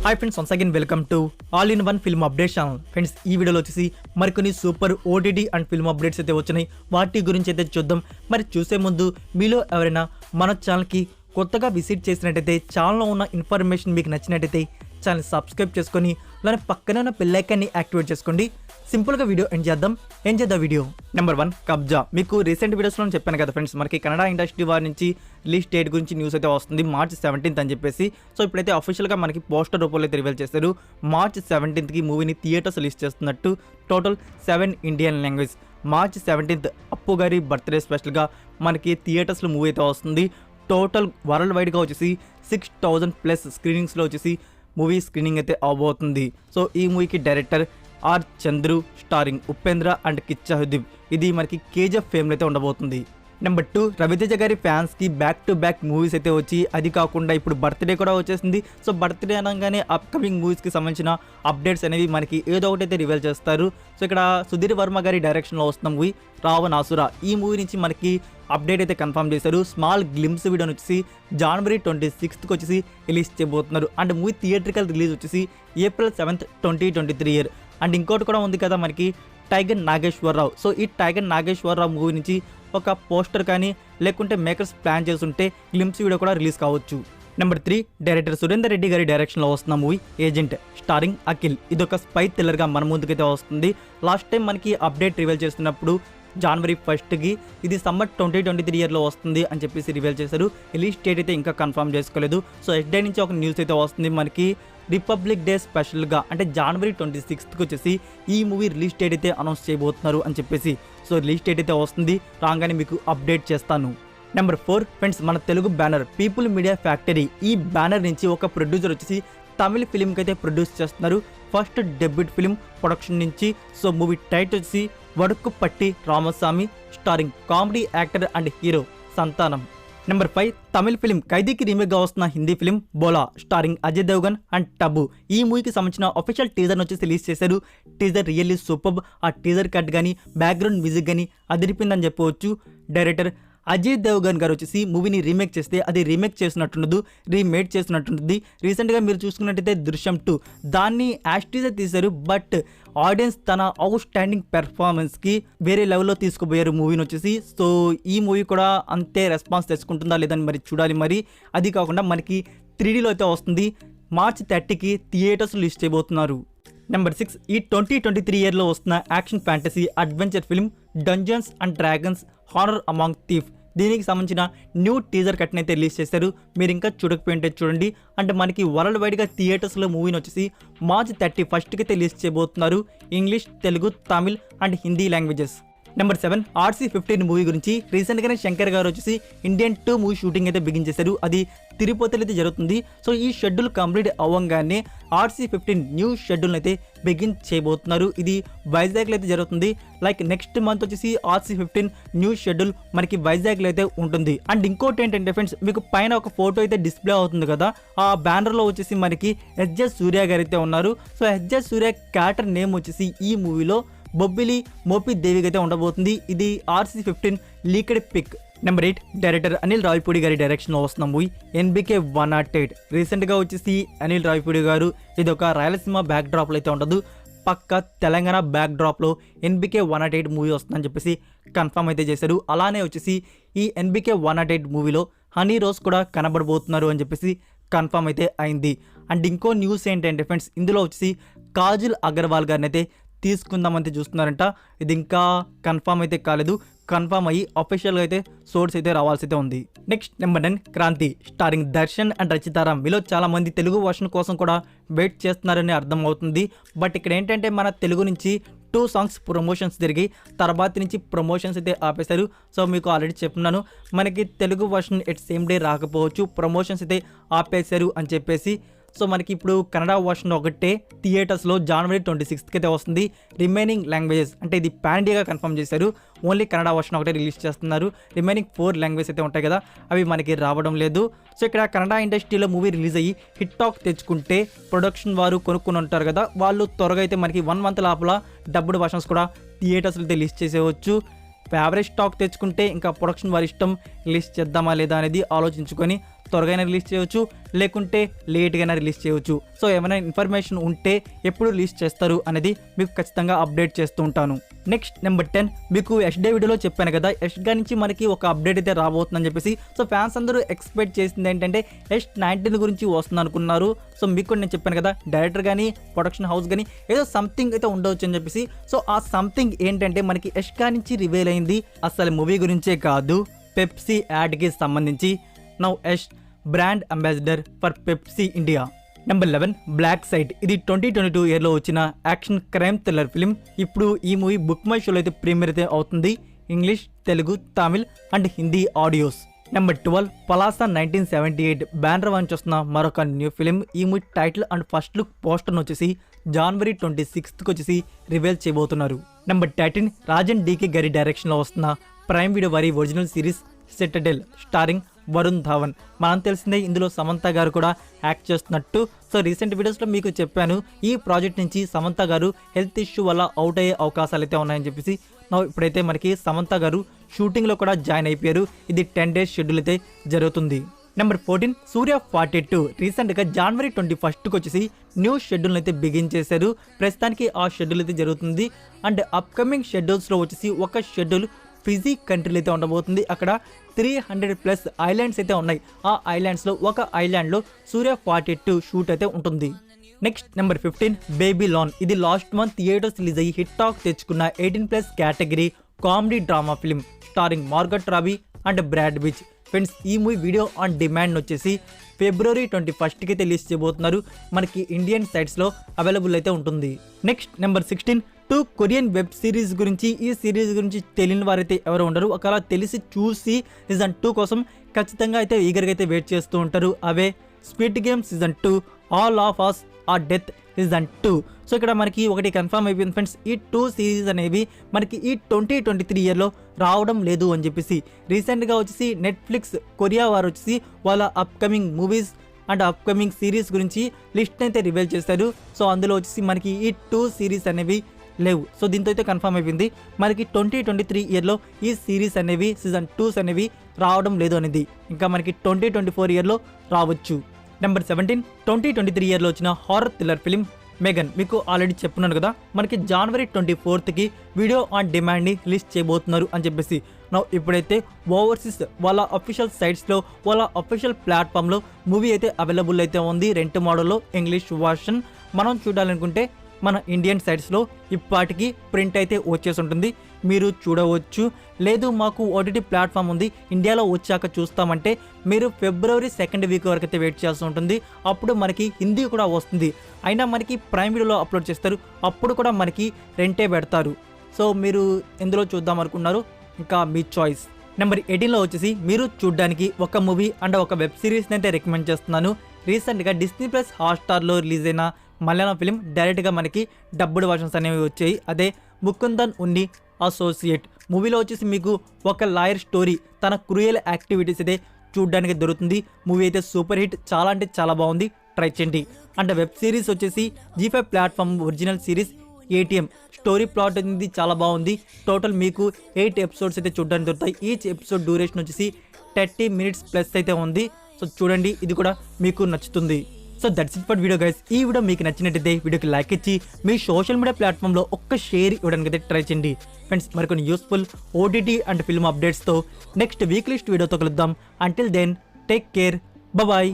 Hi friends, once again welcome to all in one film update channel. Friends, ఈ వీడియోలో వచ్చేసి మరికొన్ని super OTT and film updates అయితే వచ్చినాయి. వాటి గురించి అయితే చూద్దాం. మరి చూసే ముందు మీలో ఎవరైనా మన ఛానల్కి కొత్తగా విజిట్ చేసినట్టయితే, ఛానల్లో ఉన్న ఇన్ఫర్మేషన్ మీకు నచ్చినట్టయితే ఛానల్ సబ్స్క్రైబ్ చేసుకొని అలానే పక్కనే ఉన్న బెల్ ఐకాన్ని యాక్టివేట్ చేసుకోండి. సింపుల్గా వీడియో ఎండ్ చేద్దాం. వీడియో నెంబర్ 1 కబ్జా. మీకు రీసెంట్ వీడియోస్లో చెప్పాను కదా ఫ్రెండ్స్, మనకి కన్నడ ఇండస్ట్రీ వారి నుంచి రిలీజ్ డేట్ గురించి న్యూస్ అయితే వస్తుంది March 17th అని చెప్పేసి. సో ఇప్పుడైతే అఫీషియల్గా మనకి పోస్టర్ రూపంలో అయితే రివీల్ చేశారు. March 17th మూవీని థియేటర్స్ రిలీజ్ చేస్తున్నట్టు. Total 7 Indian language. March 17th అప్పు గారి బర్త్డే స్పెషల్గా మనకి థియేటర్స్లో మూవీ అయితే వస్తుంది. టోటల్ వరల్డ్ వైడ్గా వచ్చేసి 6000+ స్క్రీనింగ్స్లో వచ్చేసి మూవీ స్క్రీనింగ్ అయితే అవబోతుంది. సో ఈ మూవీకి director R Chandru, starring Upendra and Kichcha. ఇది మనకి KGF ఫేమ్లో అయితే ఉండబోతుంది. నెంబర్ 2 రవితేజ గారి ఫ్యాన్స్కి బ్యాక్ టు బ్యాక్ మూవీస్ అయితే వచ్చి, అది కాకుండా ఇప్పుడు బర్త్డే కూడా వచ్చేసింది. సో బర్త్డే అనగానే అప్కమింగ్ మూవీస్కి సంబంధించిన అప్డేట్స్ అనేవి మనకి ఏదో ఒకటి అయితే రివీల్ చేస్తారు. సో ఇక్కడ సుధీర్ వర్మ గారి డైరెక్షన్లో వస్తున్న మూవీ రావణాసుర. ఈ మూవీ నుంచి మనకి అప్డేట్ అయితే కన్ఫర్మ్ చేశారు. స్మాల్ గ్లిమ్స్ వీడియోని వచ్చేసి January 26th వచ్చేసి రిలీజ్ చేయబోతున్నారు. అండ్ మూవీ థియేట్రికల్ రిలీజ్ వచ్చేసి April 7th, 2023. అండ్ ఇంకోటి కూడా ఉంది కదా మనకి, టైగర్ నాగేశ్వరరావు. సో ఈ టైగర్ నాగేశ్వరరావు మూవీ నుంచి ఒక పోస్టర్ కానీ లేకుంటే మేకర్స్ ప్లాన్ చేస్తుంటే గ్లిమ్స్ వీడియో కూడా రిలీజ్ కావచ్చు. నెంబర్ 3 డైరెక్టర్ సురేందర్ రెడ్డి గారి డైరెక్షన్లో వస్తున్న మూవీ ఏజెంట్, స్టారింగ్ అఖిల్. ఇది ఒక స్పై థ్రిల్లర్గా మన ముందుకైతే వస్తుంది. లాస్ట్ టైం మనకి అప్డేట్ రివీల్ చేస్తున్నప్పుడు January 1st ఇది సమ్మర్ 2023 వస్తుంది అని చెప్పేసి రివీల్ చేశారు. రిలీజ్ డేట్ అయితే ఇంకా కన్ఫర్మ్ చేసుకోలేదు. సో ఎస్డే నుంచి ఒక న్యూస్ అయితే వస్తుంది మనకి, రిపబ్లిక్ డే స్పెషల్గా అంటే January 26th వచ్చేసి ఈ మూవీ రిలీజ్ డేట్ అయితే అనౌన్స్ చేయబోతున్నారు అని చెప్పేసి. సో రిలీజ్ డేట్ అయితే వస్తుంది, రాగానే మీకు అప్డేట్ చేస్తాను. నెంబర్ 4 ఫ్రెండ్స్, మన Telugu banner people media factory. ఈ బ్యానర్ నుంచి ఒక ప్రొడ్యూసర్ వచ్చేసి తమిళ ఫిలింకి అయితే ప్రొడ్యూస్ చేస్తున్నారు. ఫస్ట్ డెబ్యూట్ ఫిలిం ప్రొడక్షన్ నుంచి. సో మూవీ టైటిల్ వచ్చి Vadakkupatti Ramaswamy, starring comedy actor and hero Santhanam. Number 5 Tamil film ఖైదీకి రీమేక్గా వస్తున్న Hindi film Bholaa, starring Ajay Devgn and Tabu. ఈ మూవీకి సంబంధించిన అఫీషియల్ టీజర్ వచ్చేసి రిలీజ్ చేశారు. Teaser really super. ఆ టీజర్ కట్ కానీ బ్యాక్గ్రౌండ్ మ్యూజిక్ కానీ అదిరిపోయిందని చెప్పవచ్చు. డైరెక్టర్ అజయ్ దేవగన్ గారు వచ్చేసి మూవీని రీమేక్ చేస్తే అది రీమేక్ చేసినట్టుండదు, రీమేడ్ చేసినట్టుంటుంది. రీసెంట్గా మీరు చూసుకున్నట్టయితే దృశ్యం 2 దాన్ని యాస్టీజే తీశారు. బట్ ఆడియన్స్ తన అవుట్ స్టాండింగ్ పెర్ఫార్మెన్స్కి వేరే లెవెల్లో తీసుకుపోయారు మూవీని వచ్చేసి. సో ఈ మూవీ కూడా అంతే రెస్పాన్స్ తెచ్చుకుంటుందా లేదని మరి చూడాలి. మరి అది కాకుండా మనకి 3Dలో అయితే వస్తుంది. March 30కి థియేటర్స్ రిలీజ్ చేయబోతున్నారు. నెంబర్ 6 ఈ 2023 వస్తున్న action fantasy adventure film dungeons and dragons horror among thief. దీనికి సంబంధించిన న్యూ టీజర్ కట్ని అయితే రిలీజ్ చేశారు. మీరు ఇంకా చూడకపోయింటే చూడండి. అంటే మనకి వరల్డ్ వైడ్గా థియేటర్స్లో మూవీని వచ్చేసి March 31కి అయితే రిలీజ్ చేయబోతున్నారు. English, Telugu, Tamil and Hindi languages. Number 7 RC-15 movie గురించి రీసెంట్గానే శంకర్ గారు వచ్చేసి ఇండియన్ 2 మూవీ షూటింగ్ అయితే బిగిన్ చేశారు. అది తిరుపతిలో అయితే జరుగుతుంది. సో ఈ షెడ్యూల్ కంప్లీట్ అవ్వగానే RC-15 న్యూ షెడ్యూల్ అయితే బిగిన్ చేయబోతున్నారు. ఇది వైజాగ్లో అయితే జరుగుతుంది. లైక్ నెక్స్ట్ మంత్ వచ్చేసి RC-15 న్యూ షెడ్యూల్ మనకి వైజాగ్లో అయితే ఉంటుంది. అండ్ ఇంకోటి ఏంటంటే ఫ్రెండ్స్, మీకు పైన ఒక ఫోటో అయితే డిస్ప్లే అవుతుంది కదా, ఆ బ్యానర్లో వచ్చేసి మనకి HJ సూర్య గారు అయితే ఉన్నారు. సో HJ సూర్య క్యారెక్టర్ నేమ్ వచ్చేసి ఈ మూవీలో బొబ్బిలి మోపి దేవిగా అయితే ఉండబోతుంది. ఇది RC-15 leaked pic. Number 8 director Anil Ravipudi గారి డైరెక్షన్లో వస్తున్న మూవీ NBK 108. రీసెంట్గా వచ్చేసి అనిల్ రావిపూడి గారు ఇది ఒక రాయలసీమ బ్యాక్ డ్రాప్లో అయితే ఉండదు, పక్క తెలంగాణ బ్యాక్ డ్రాప్లో NBK 108 మూవీ వస్తుందని చెప్పేసి కన్ఫర్మ్ అయితే చేశారు. అలానే వచ్చేసి ఈ NBK 108 మూవీలో హనీ రోజ్ కూడా కనబడబోతున్నారు అని చెప్పేసి కన్ఫర్మ్ అయితే అయింది. అండ్ ఇంకో న్యూస్ ఏంటంటే ఫ్రెండ్స్, ఇందులో వచ్చేసి కాజల్ అగర్వాల్ గారిని అయితే తీసుకుందామంతే చూస్తున్నారంట. ఇది ఇంకా కన్ఫర్మ్ అయితే కాలేదు. కన్ఫర్మ్ అయ్యి అఫీషియల్గా అయితే సోర్స్ అయితే రావాల్సి అయితే ఉంది. Next number 9 Kranti, starring Darshan and Rachita Ram. మీలో చాలా మంది తెలుగు వర్షన్ కోసం కూడా వెయిట్ చేస్తున్నారని అర్థం అవుతుంది. బట్ ఇక్కడ ఏంటంటే మన తెలుగు నుంచి 2 సాంగ్స్ ప్రమోషన్స్ జరిగి తర్వాత నుంచి ప్రమోషన్స్ అయితే ఆపేశారు. సో మీకు ఆల్రెడీ చెప్తున్నాను, మనకి Telugu version at same day రాకపోవచ్చు, ప్రమోషన్స్ అయితే ఆపేశారు అని చెప్పేసి. సో మనకి ఇప్పుడు కన్నడ వర్షన్ ఒకటే థియేటర్స్లో January 26కి అయితే వస్తుంది. రిమైనింగ్ లాంగ్వేజెస్ అంటే ఇది పాన్ ఇండియాగా కన్ఫర్మ్ చేశారు. ఓన్లీ కన్నడ వర్షన్ ఒకటే రిలీజ్ చేస్తున్నారు. రిమైనింగ్ 4 లాంగ్వేజెస్ అయితే ఉంటాయి కదా, అవి మనకి రావడం లేదు. సో ఇక్కడ కన్నడ ఇండస్ట్రీలో మూవీ రిలీజ్ అయ్యి హిట్ టాక్ తెచ్చుకుంటే ప్రొడక్షన్ వారు కొనుక్కొని ఉంటారు కదా, వాళ్ళు త్వరగా అయితే మనకి 1 month లోపల డబ్బుడ్ వర్షన్స్ కూడా థియేటర్స్లో అయితే రిలీజ్ చేసేవచ్చు. ఫేవరెట్ స్టాక్ తెచ్చుకుంటే ఇంకా ప్రొడక్షన్ వారి ఇష్టం, రిలీజ్ చేద్దామా లేదా అనేది ఆలోచించుకొని త్వరగా రిలీజ్ చేయవచ్చు, లేకుంటే లేట్గా రిలీజ్ చేయవచ్చు. సో ఏమైనా ఇన్ఫర్మేషన్ ఉంటే ఎప్పుడు రిలీజ్ చేస్తారు అనేది మీకు ఖచ్చితంగా అప్డేట్ చేస్తూ ఉంటాను. నెక్స్ట్ నెంబర్ 10, మీకు యష్ డే వీడియోలో చెప్పాను కదా, యష్ గా నుంచి మనకి ఒక అప్డేట్ అయితే రాబోతుందని చెప్పేసి. సో ఫ్యాన్స్ అందరూ ఎక్స్పెక్ట్ చేసింది ఏంటంటే యష్ 19 గురించి వస్తుంది అనుకున్నారు. సో మీకు కూడా నేను చెప్పాను కదా, డైరెక్టర్ కానీ ప్రొడక్షన్ హౌస్ కానీ ఏదో సంథింగ్ అయితే ఉండవచ్చు అని చెప్పేసి. సో ఆ సంథింగ్ ఏంటంటే మనకి యష్ గా నుంచి రివీల్ అయింది. అసలు మూవీ గురించే కాదు, పెప్సీ యాడ్కి సంబంధించి. Now Yash brand ambassador for Pepsi India. Number 11, black site. ఇది 2022 ఇయర్లో వచ్చిన యాక్షన్ క్రైమ్ థ్రిల్లర్ ఫిల్మ్. ఇప్పుడు ఈ మూవీ బుక్ మై షోలో అయితే ప్రీమియర్ అయితే అవుతుంది. English, Telugu, Tamil and Hindi audios. Number 12, Palasa 1978 banner వాంచి వస్తున్న మరొక న్యూ ఫిలిం. ఈ movie title and first look poster వచ్చేసి జనవరి 26కి వచ్చేసి రివీల్ చేయబోతున్నారు. నెంబర్ 13, రాజన్ డీకే గారి డైరెక్షన్లో వస్తున్న ప్రైమ్ వీడియో వారి original series citadel starring Varun Dhawan. మనం తెలిసిందే ఇందులో సమంత గారు కూడా యాక్ట్ చేస్తున్నట్టు. సో రీసెంట్ వీడియోస్లో మీకు చెప్పాను, ఈ ప్రాజెక్ట్ నుంచి సమంత గారు హెల్త్ ఇష్యూ వల్ల అవుట్ అయ్యే అవకాశాలు అయితే ఉన్నాయని చెప్పేసి. ఇప్పుడైతే మనకి సమంత గారు షూటింగ్లో కూడా జాయిన్ అయిపోయారు. ఇది 10 days షెడ్యూల్ అయితే జరుగుతుంది. నెంబర్ 14, సూర్య 42 రీసెంట్గా జనవరి 21కి వచ్చేసి న్యూ షెడ్యూల్ అయితే బిగిన్ చేశారు. ప్రస్తుతానికి ఆ షెడ్యూల్ అయితే జరుగుతుంది. అండ్ అప్కమింగ్ షెడ్యూల్స్లో వచ్చేసి ఒక షెడ్యూల్ ఫిజీ కంట్రీలు అయితే ఉండబోతుంది. అక్కడ 300+ ఐలాండ్స్ అయితే ఉన్నాయి. ఆ ఐలాండ్స్లో ఒక ఐలాండ్లో సూర్య 42 షూట్ అయితే ఉంటుంది. Next number 15, Babylon. ఇది లాస్ట్ మంత్ థియేటర్స్ రిలీజ్ అయ్యి హిట్ టాక్ తెచ్చుకున్న 18+ category comedy drama film starring Margot Robbie and Brad Pitt. Friends, ఈ మూవీ వీడియో ఆన్ డిమాండ్ వచ్చేసి ఫిబ్రవరి 21కి అయితే రిలీజ్ చేయబోతున్నారు. మనకి ఇండియన్ సైట్స్లో అవైలబుల్ అయితే ఉంటుంది. Next number 16, 2 Korean web series గురించి. ఈ సిరీస్ గురించి తెలియని వారైతే ఎవరు ఉండరు. ఒకవేళ తెలిసి చూసి సీజన్ 2 కోసం ఖచ్చితంగా అయితే ఈగర్గా అయితే వెయిట్ చేస్తూ ఉంటారు. అవే Squid Game season 2, All of Us Are Dead season 2. So ఇక్కడ మనకి ఒకటి కన్ఫర్మ్ అయిపోయింది ఫ్రెండ్స్, ఈ 2 సిరీస్ అనేవి మనకి ఈ 2023 ఇయర్లో రావడం లేదు అని చెప్పేసి. రీసెంట్గా వచ్చేసి నెట్ఫ్లిక్స్ కొరియా వారు వచ్చేసి వాళ్ళ upcoming movies and upcoming series గురించి లిస్ట్ అయితే రివీల్ చేశారు. సో అందులో వచ్చేసి మనకి ఈ 2 సిరీస్ అనేవి లేవు. సో దీంతో అయితే కన్ఫర్మ్ అయిపోయింది మనకి 2023 ఇయర్లో ఈ సిరీస్ అనేవి సీజన్ 2s అనేవి రావడం లేదు అనేది. ఇంకా మనకి 2024 ఇయర్లో రావచ్చు. నెంబర్ 17, 2023 ఇయర్లో వచ్చిన హారర్ థ్రిల్లర్ ఫిలిం మెగన్. మీకు ఆల్రెడీ చెప్పున్నాను కదా, మనకి జనవరి 24కి వీడియో ఆన్ డిమాండ్ని రిలీజ్ చేయబోతున్నారు అని చెప్పేసి. ఇప్పుడైతే ఓవర్సీస్ వాళ్ళ అఫీషియల్ సైట్స్లో వాళ్ళ అఫీషియల్ ప్లాట్ఫామ్లో మూవీ అయితే అవైలబుల్ అయితే ఉంది. రెంట్ మోడల్లో ఇంగ్లీష్ వర్షన్. మనం చూడాలనుకుంటే మన ఇండియన్ సైట్స్లో ఇప్పటికీ ప్రింట్ అయితే వచ్చేసి ఉంటుంది, మీరు చూడవచ్చు. లేదు మాకు ఓటీటీ ప్లాట్ఫామ్ ఉంది, ఇండియాలో వచ్చాక చూస్తామంటే మీరు ఫిబ్రవరి 2nd వీక్ వరకు అయితే వెయిట్ చేస్తూ ఉంటుంది. అప్పుడు మనకి హిందీ కూడా వస్తుంది. అయినా మనకి ప్రైమ్ వీడియోలో అప్లోడ్ చేస్తారు, అప్పుడు కూడా మనకి రెంటే పెడతారు. సో మీరు ఎందులో చూద్దాం అనుకున్నారు, ఇంకా మీ చాయిస్. నెంబర్ 18లో వచ్చేసి మీరు చూడడానికి ఒక మూవీ అండ్ ఒక వెబ్ సిరీస్ని అయితే రికమెండ్ చేస్తున్నాను. రీసెంట్గా Disney+ హాట్స్టార్లో రిలీజ్ అయిన మలయాళం ఫిలిం డైరెక్ట్గా మనకి డబ్బుడ్ వర్షన్స్ అనేవి వచ్చాయి. అదే ముకుందన్ ఉన్ని అసోసియేట్. మూవీలో వచ్చేసి మీకు ఒక లాయర్ స్టోరీ, తన క్రూయల్ యాక్టివిటీస్ అయితే చూడడానికి దొరుకుతుంది. మూవీ అయితే సూపర్ హిట్, చాలా అంటే చాలా బాగుంది, ట్రై చేయండి. అండ్ వెబ్ సిరీస్ వచ్చేసి G5 platform original series ATM. Story plot అనేది చాలా బాగుంది. టోటల్ మీకు 8 ఎపిసోడ్స్ అయితే చూడడానికి దొరుకుతాయి. ఈచ్ ఎపిసోడ్ డ్యూరేషన్ వచ్చేసి 30 minutes+ అయితే ఉంది. సో చూడండి, ఇది కూడా మీకు నచ్చుతుంది. So that's it for video guys. ఈ వీడియో మీకు నచ్చినట్టయితే వీడియోకి లైక్ ఇచ్చి మీ సోషల్ మీడియా ప్లాట్ఫామ్లో ఒక్క షేర్ ఇవ్వడానికి అయితే ట్రై చేయండి ఫ్రెండ్స్. మరికొన్ని యూస్ఫుల్ OTT అండ్ ఫిల్మ్ అప్డేట్స్తో నెక్స్ట్ వీక్ లిస్ట్ వీడియోతో కలుద్దాం. Until then take care, bye.